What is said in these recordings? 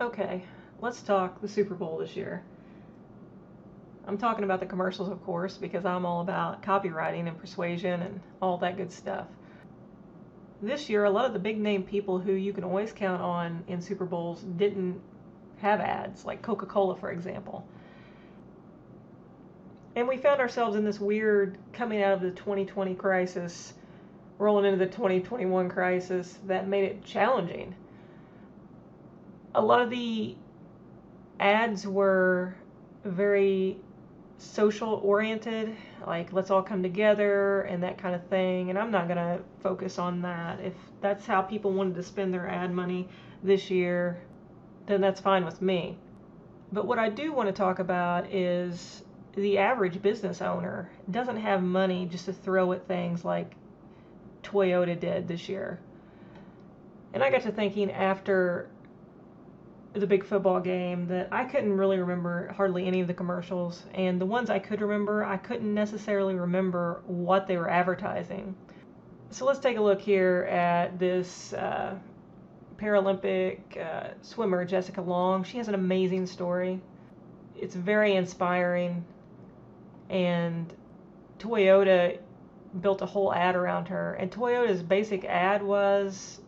Okay, let's talk the Super Bowl this year. I'm talking about the commercials, of course, because I'm all about copywriting and persuasion and all that good stuff. This year, a lot of the big name people who you can always count on in Super Bowls didn't have ads, like Coca-Cola, for example. And we found ourselves in this weird coming out of the 2020 crisis, rolling into the 2021 crisis that made it challenging. A lot of the ads were very social oriented, like let's all come together and that kind of thing, and I'm not going to focus on that. If that's how people wanted to spend their ad money this year, then that's fine with me. But what I do want to talk about is the average business owner doesn't have money just to throw at things like Toyota did this year. And I got to thinking after the big football game that I couldn't really remember hardly any of the commercials, and the ones I could remember, I couldn't necessarily remember what they were advertising. So let's take a look here at this Paralympic swimmer, Jessica Long. She has an amazing story. It's very inspiring, and Toyota built a whole ad around her, and Toyota's basic ad was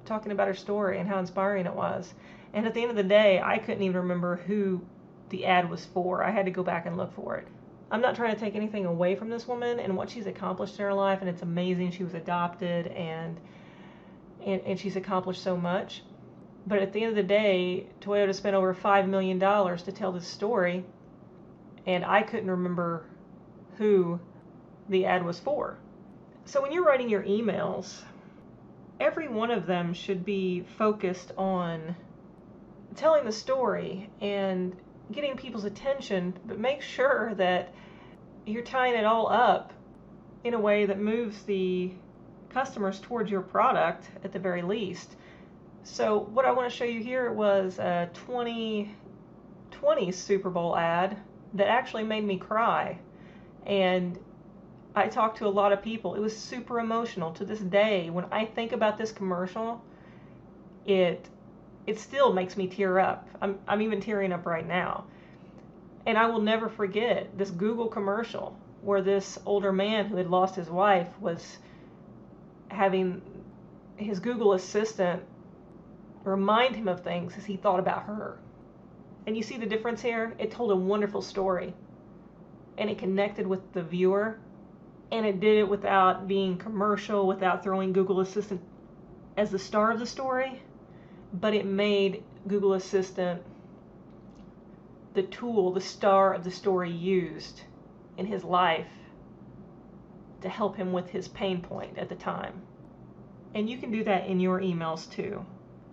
talking about her story and how inspiring it was. And at the end of the day, I couldn't even remember who the ad was for. I had to go back and look for it. I'm not trying to take anything away from this woman and what she's accomplished in her life, and it's amazing. She was adopted and she's accomplished so much. But at the end of the day, Toyota spent over $5 million to tell this story, and I couldn't remember who the ad was for. So when you're writing your emails, every one of them should be focused on telling the story and getting people's attention, but make sure that you're tying it all up in a way that moves the customers towards your product at the very least. So what I want to show you here was a 2020 Super Bowl ad that actually made me cry. And I talked to a lot of people. It was super emotional. To this day, when I think about this commercial, it still makes me tear up. I'm even tearing up right now. And I will never forget this Google commercial where this older man who had lost his wife was having his Google Assistant remind him of things as he thought about her. And you see the difference here? It told a wonderful story, and it connected with the viewer, and it did it without being commercial, without throwing Google Assistant as the star of the story, but it made Google Assistant the tool, the star of the story used in his life to help him with his pain point at the time. And you can do that in your emails too,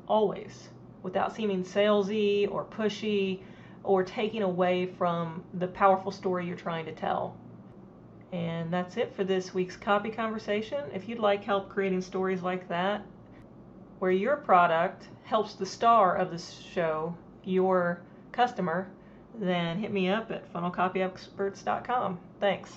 always, without seeming salesy or pushy or taking away from the powerful story you're trying to tell. And that's it for this week's copy conversation. If you'd like help creating stories like that, where your product helps the star of the show, your customer, then hit me up at funnelcopyexperts.com. Thanks.